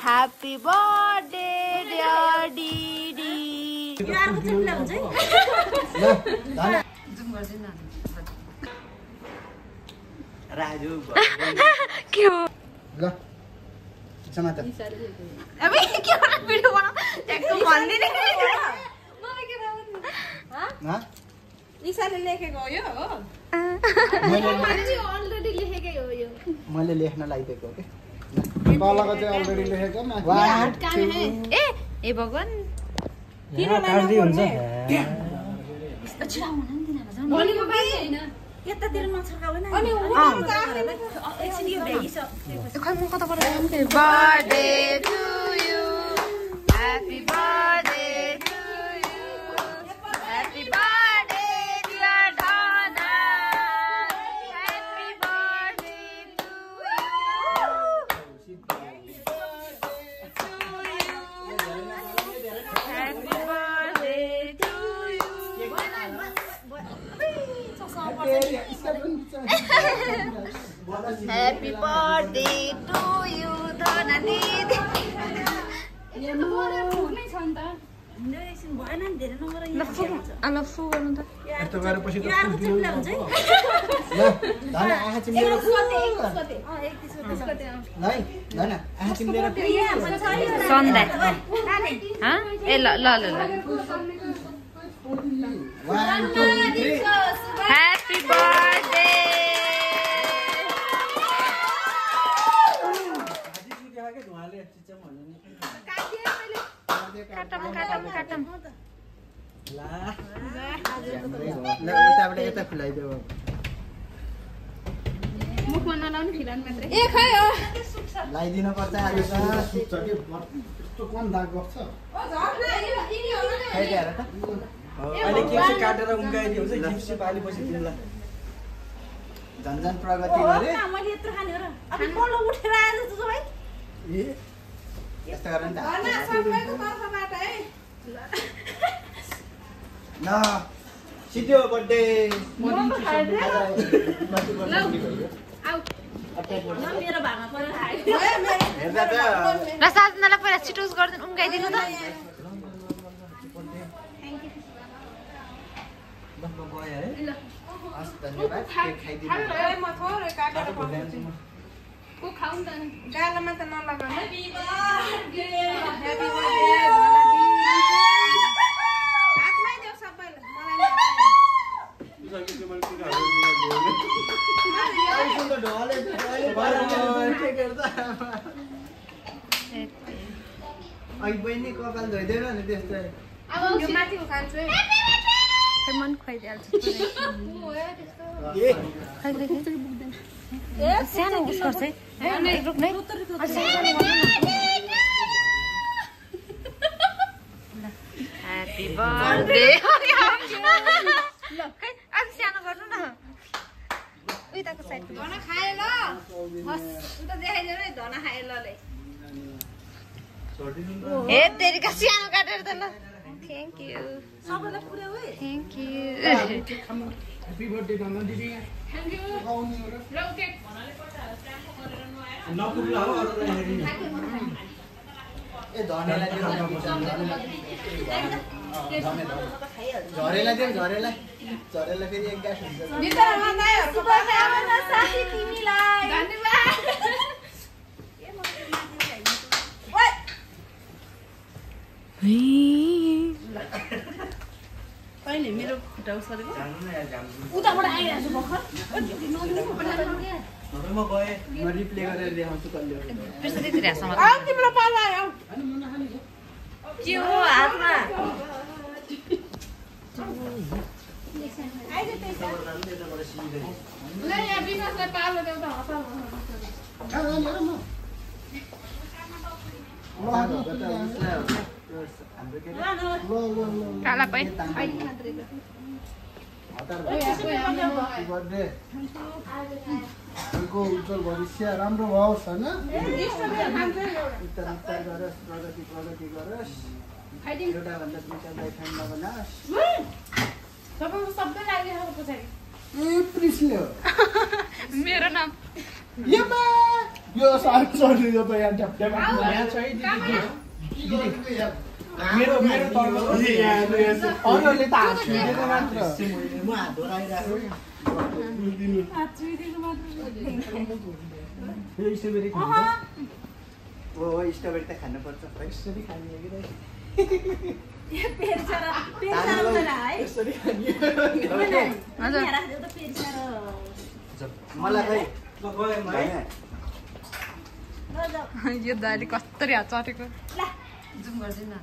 Happy birthday, dear Didi. यारको चिप्ला हुन्छ है zoom गर्दिन राजु के हो ल समात अबे के हो भिडियो बना एकदम भन्दिन मलाई के राउनु ह ईशाले लेखेको हो यो हो मैले अलरेडी लेखेकै हो यो मैले लेख्न लागिदिएको हो के तलको चाहिँ अलरेडी लेखेको ए भगवान किन काट्दै हुन्छ भोलिको बानी हैन यतातिर नछर्काउ हैन अनि एकछिन यो भ्याइसक्यो खै म कता गएर birthday to you happy birthday to you happy birthday dear Dana happy birthday to you happy birthday to you Happy birthday to you, Dona Didi. भएन नि धेरै नगर फु गर्नु त यस्तो गरेपछि त यारको चिप्ला हुन्छ है ल धन आँखा चिम्लेर नै धन आँखा चिम्लेर सन्ध्या ए ल ल ल 1 2 3 Happy birthday. काटम ला उताबाट यता खुलाइदेऊ मुखमा नलाउनु खिलाउनु मात्रै ए खै हो लाइदिनु पर्छ आज त सुत्छ के यस्तो कम दाग गर्छ खाइदिएर त अहिले केसी काटेर उम्काइदियो हुन्छ गिफ्ट पालेपछि तिमीलाई झन् प्रगति गरे मैले यत्रो खाने हो र अनि पल्लो उठेर आएर जुजु भाइ ए यस्तो गरे नि त सबैको तर्फबाट है ल सिधो बर्थडे मेरो भागमा परेर हेर्दा त र साधनालाई पहिला छिटोस गर्दैन उम्काइदिनु त धन्यवाद केक खाइदिनु म थोरै काटेर को खाउँ त गालामा त नलगाउनु ह्यापी बर्थडे ह्यापी बर्थडे हातमै देऊ सबैले मलाई बहिनी कपाल धोइदिएन नि त्यस्तै अब यो माथिको खान्छु है मन खुवाइदिहाल्छु सानो उस गर्छ है रुक्नै ह्यापी बर्थडे अब सानो गर्नु न उताको साइडको धना खाए ल उता देखाइदिनु है धना खाए ल हे तेरिका सानो काटेर त ल थ्याङ्क यू सबैलाई पुर्याऊ है थ्याङ्क यू ह्यापी बर्थडे धन दिदी थ्याङ्क यू ल केक भन्नाले पर्छ ट्रान्सफर गरेर नआएर नपुग्ला हो अरूलाई हेरिने ए धनेलाई झरेलाई दिउँ झरेलाई फेरि एक ग्यास हुन्छ भित्रमा दाइहरुको पनि आउन साथी तिमीलाई धन्यवाद कहिले मेरो खुट्टा उसरेको उताबाट आइरहेको छु भर्खर म गएँ म रिप्ले गरेर देखाउँछु कहिले आऊ तिम्रो पाला आऊ के हो हातमा ल यहाँ विकासलाई पालो देऊ त हतार काला पै उज्जवल भविष्य राम्रो होस् होइन प्रगति गरोस् एउटा भन्दा दुईटा बोयफ्रेन्ड नबनाओस् सबै लागिरहेको पछाडि ए प्रिसले हो मेरो नाम यम्मा यो सरी यो त यहाँ ट्याप ट्याप यहाँ छ है दिदी मेरो मेरो तर्फ अरूहरूले त हात छुइदिएको मात्र म हात धराइरहेको यो स्ट्रबेरी खान्छ ओ स्ट्रबेरी त खानुपर्छ यसरी खाने कि यसरी खाने मलाई खै यो दाली कस्तरी हात चटेको जुम गर्दैन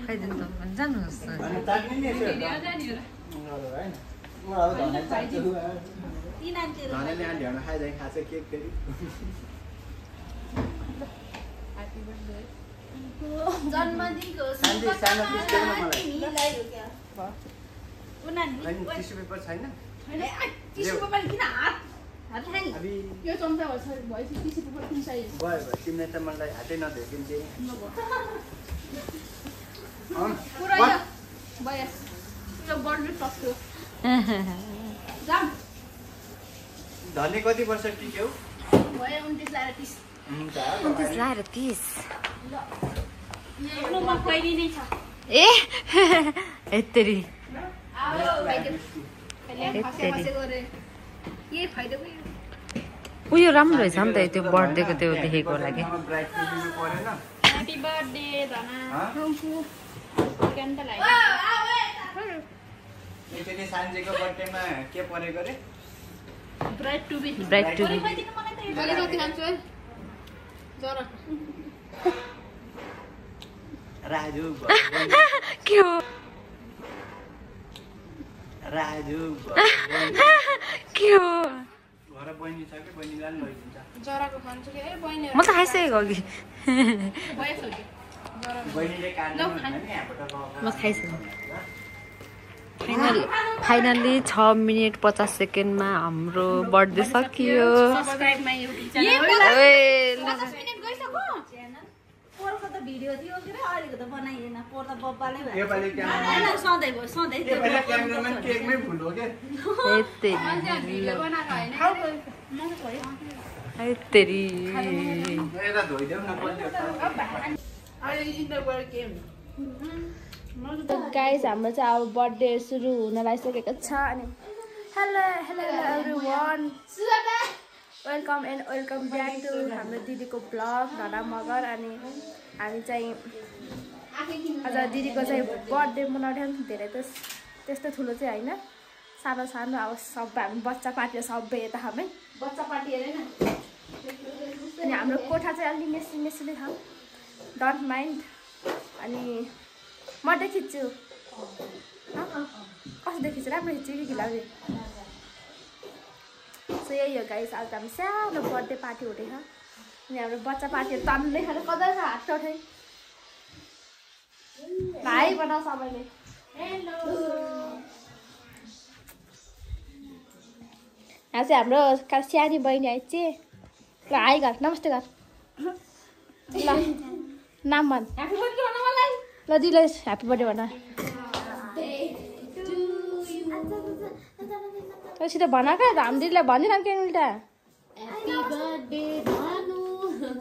खाइदिनु त जानुहोस् अनि ताक्ने नि यसो धनेले आन्टी हामी खाइदिए खान्छ केक फेरि जन्मदिनको सानो सानो पिस देऊ न मलाई उनीहरूले अनि टिस्यु पेपर छैन टिस्यु पेपर किन हात खाने अबि यो चम्चा भएपछि टिस्यु पेपर किन चाहियो भयो भयो तिमीले त मलाई हातै नधोइकिन थिए पुरा बयस यो बर्डले सक्यो जाम धने कति वर्ष टिक्यौ भयो 29 लाएर 30 हुन्छ लाएर 30 यो म पहिली नै छ ए यत्तरी आओ भाइले खसे गरे के फाइदा भयो उयो राम्रो रहेछ नि त त्यो बर्थडेको त्यो देखेको लागि ब्राइट दिनु परेन ह्यापी बर्थडे धना रुम्फु क्यान्डल लाइट एकचोटि सान्जेको बर्थडेमा के परेको रे bright to be bright to be मैले कति खान्छु है जरा राजु के हो राजु के हो घर बहिनी छ कि बहिनीलाई पनि लैदिन्छ जराको खान्छु कि बहिनी म त खाइसकेको अघि भएछ कि बहिनीले काट्नु नि यहाँबाट म खाइसकेँ फाइनली 6 मिनेट 50 सेकेन्डमा हाम्रो बर्थडे सकियो सब्स्क्राइब माइ युट्युब च्यानल ओए 50 मिनेट गइसक्यो पोरको त भिडियो थियो के रे अहिलेको त बनाइएन पोर त बब्बाले भयो नेपाली हैन सधैँ भयो सधैँ त्यो पहिला क्यामेराम्यान केकमै भुल हो के भिडियो बनाएको हैन तेरी यता धोइदेऊ न गाइस हाम्रो चाहिँ अब बर्थडे सुरु हुन लागिसकेको छ अनि hello hello everyone welcome and welcome back to हाम्रो दिदीको ब्लग धना मगर अनि हामी चाहिँ आज दिदीको चाहिँ बर्थडे मनाउँथ्यौँ धेरै त त्यस्तो ठुलो चाहिँ होइन सानो सानो अब सबै हामी बच्चा पार्टी सबै यता हामी बच्चा पार्टी हेरेन अनि हाम्रो कोठा चाहिँ अलि मेसी मेसीले छ डोन्ट माइन्ड अनि म त खिच्छु कसरी खिच्छु राम्रो खिच्छु कि खिलाउने सो यही हो गाइस आज हामी सानो बर्थडे पार्टी हुँदैछ अनि हाम्रो बच्चा पार्टीहरू तान्दै खानु कता छ हात उठाइ भाइ बनाऊ सबैले हेलो यहाँ चाहिँ हाम्रो सानी बहिनी आइज चाहिँ ल हाई घर नमस्ते घर ल नाम भन ह्याप्पी बर्थडे भन मलाई ल दिदीले ह्याप्पी बर्थडे भन सिधै भन क्या त हाम्रो दिदीलाई भनिदिन के उल्टा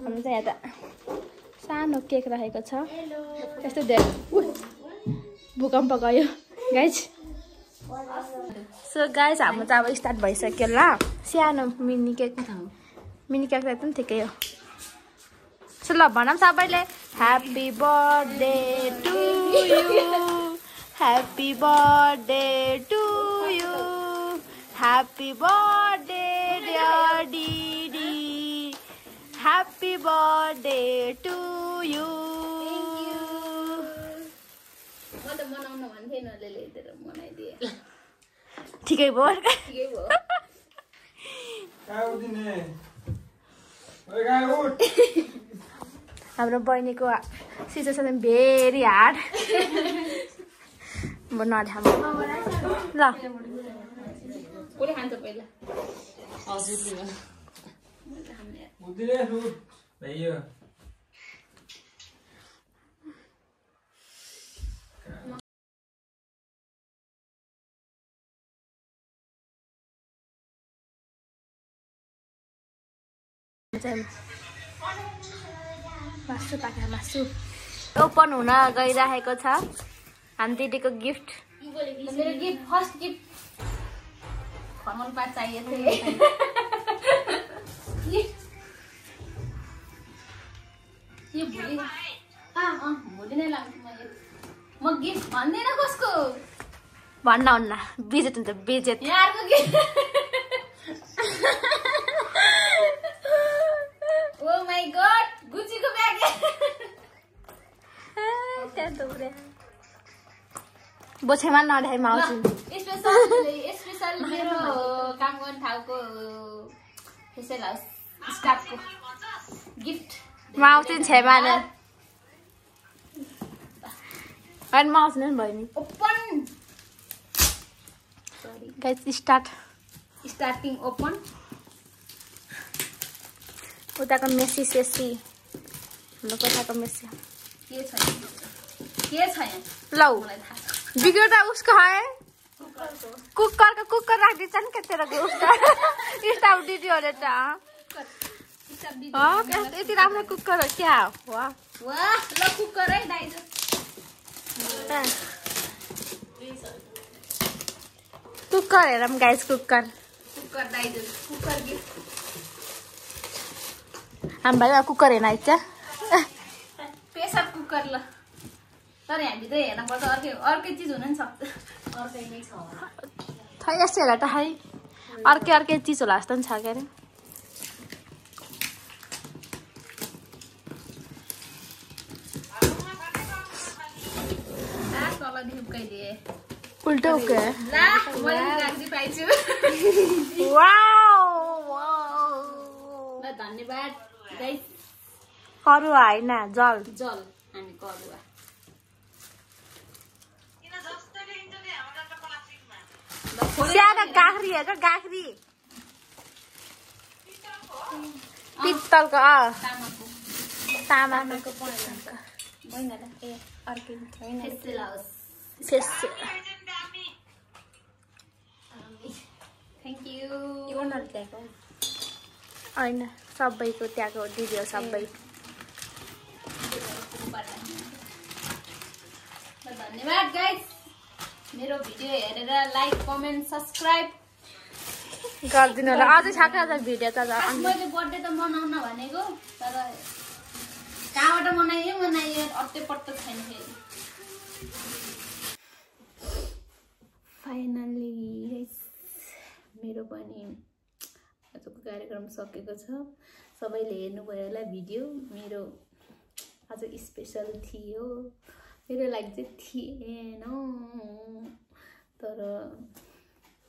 हामी चाहिँ यहाँ त सानो केक राखेको छ यस्तो धेरै भूकम्प गयो गाइज सो गाइज हाम्रो चाहिँ अब स्टार्ट भइसक्यो ल सानो मिनी केक त एकदम ठिकै हो सो ल भनौँ सबैले happy birthday to you happy birthday to you happy birthday dear दिदी ह्याप्पी बर्थडे टु यु म त मनाउन भन्थे नले ल्याइदिएर मनाइदिए ठिकै भयो ठिकै भयो हाम्रो बहिनीको सिचुएसन भेरी हार्ड म नखाम ल कसले खान्छ पहिला हजुर मासु पाका मासु ओपन हुन गइरहेको छ हामी दिदीको गिफ्ट मेरो गिफ्ट फर्स्ट गिफ्ट कमल पात चाहिए थे ये भोलि भोलि नै लाग्छु म गिफ्ट भन्दैन कसको भन्न हुन्न बेजेत हुन्छ बेजेत यारको गिफ्ट ओ माय गॉड गुच्चीको ब्याग बोछेमा नदेखाइमा आउँछु स्पेशल मेरो काम गर्ने ठाउँको फेसियल हाउस स्टाफको गिफ्ट म आउँछु नि छेमाले अनि म आउँछु नि भयो नि open guys start starting open उताको मेसी सेसी हाम्रो कोठाको मेसी के छ यहाँ लौ मलाई थाहा छ बिग्यो त उसको है कुकर राखिदिन्छ नि के तेरो उसको स्टाफ दिदीहरूले त यति राम्रो कुकर हो क्या वाह वाह ल कुकर है दाइजो कुकर हेरौँ गाइस कुकर दाइजो कुकर गिफ्ट हामी भाइ कुकर हेर्न आइन्छ प्रेसर कुकर ल तर हामीभित्र हेर्न पर्छ अर्कै चिज हुन नि सक्छ अर्कै नै छ खै यस्तो हेर त खै अर्कै चिज होला जस्तो नि छ के अरे तलदेखि उकाइदिए उल्टो के ला मैले गाडी पाइछु वाउ ल धन्यवाद गाइस करुवा हैन जल जल हामी करुवा सानो गाख्री हेर गाख्री पित्तलको तामाको फेसियल हाउस थ्याङ्क यू होइन सबैको त्यहाँको दिदी हो सबै धन्यवाद गाइस मेरो भिडियो हेरेर लाइक कमेन्ट सब्स्क्राइब गरिदिनु होला अझै छ भिडियो त मैले बर्थडे त मनाउन भनेको तर कहाँबाट मनाइयो अट्टै पट्टो छैन फेरि फाइनल्ली मेरो पनि आजको कार्यक्रम सकेको छ सबैले हेर्नुभयो होला भिडियो मेरो आज स्पेसल थियो मेरो लागि चाहिँ थिएन तर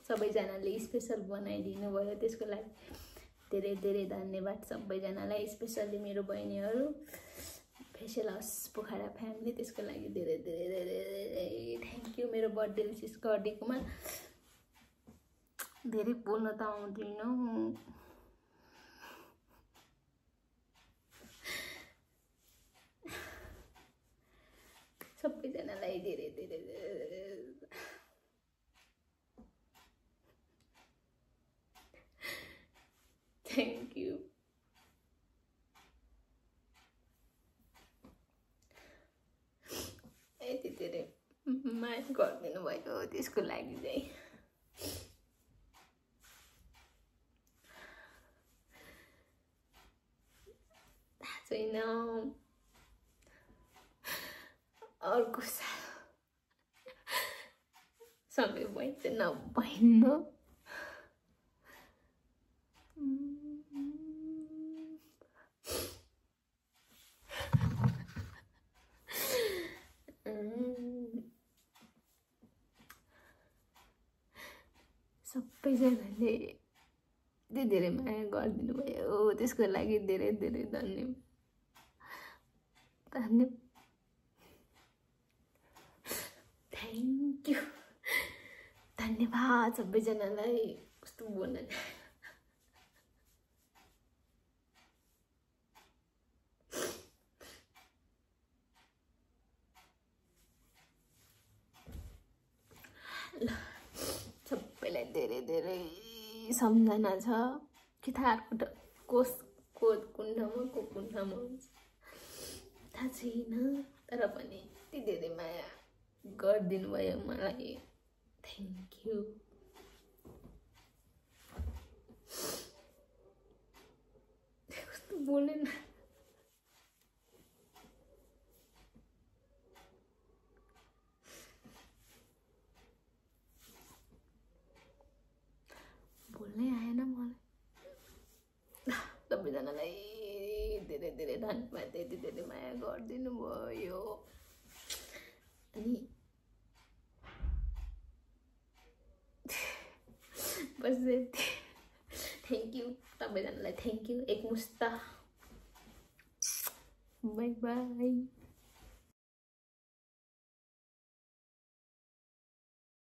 सबैजनाले स्पेसल बनाइदिनु भयो त्यसको लागि धेरै धेरै धन्यवाद सबैजनालाई स्पेसली मेरो बहिनीहरू फेसियल हाउस पोखरा फ्यामिली त्यसको लागि धेरै धेरै धेरै थ्याङ्क यू मेरो बर्थडे विशेष गरिदिएकोमा धेरै बोल्न त आउँदैन सबैजनालाई धेरै धेरै थ्याङ्क यू यति धेरै माया गरिदिनु भएको त्यसको लागि चाहिँ थाहा छैन अर्को साल सँगै भइन्छ नभइन्न सबैजनाले धेरै माया गरिदिनु भयो त्यसको लागि धेरै धेरै धन्यवाद थ्याङ्क यू धन्यवाद सबैजनालाई कस्तो बोल्न सबैलाई धेरै धेरै सम्झना छ कि त अर्को कोस कुन ठाउँमा हुन्छ थाहा छैन, तर पनि यति धेरै माया गरिदिनु भयो मलाई। Thank you. कस्तो बोलेन। बोल्नै आएन मलाई। सबैजनालाई धेरै धेरै धन्यवाद, यति धेरै माया गरिदिनु भयो। अनि बस थ्याङ्क यू सबैजनालाई, थ्याङ्क यू एकमुष्ट। Bye by.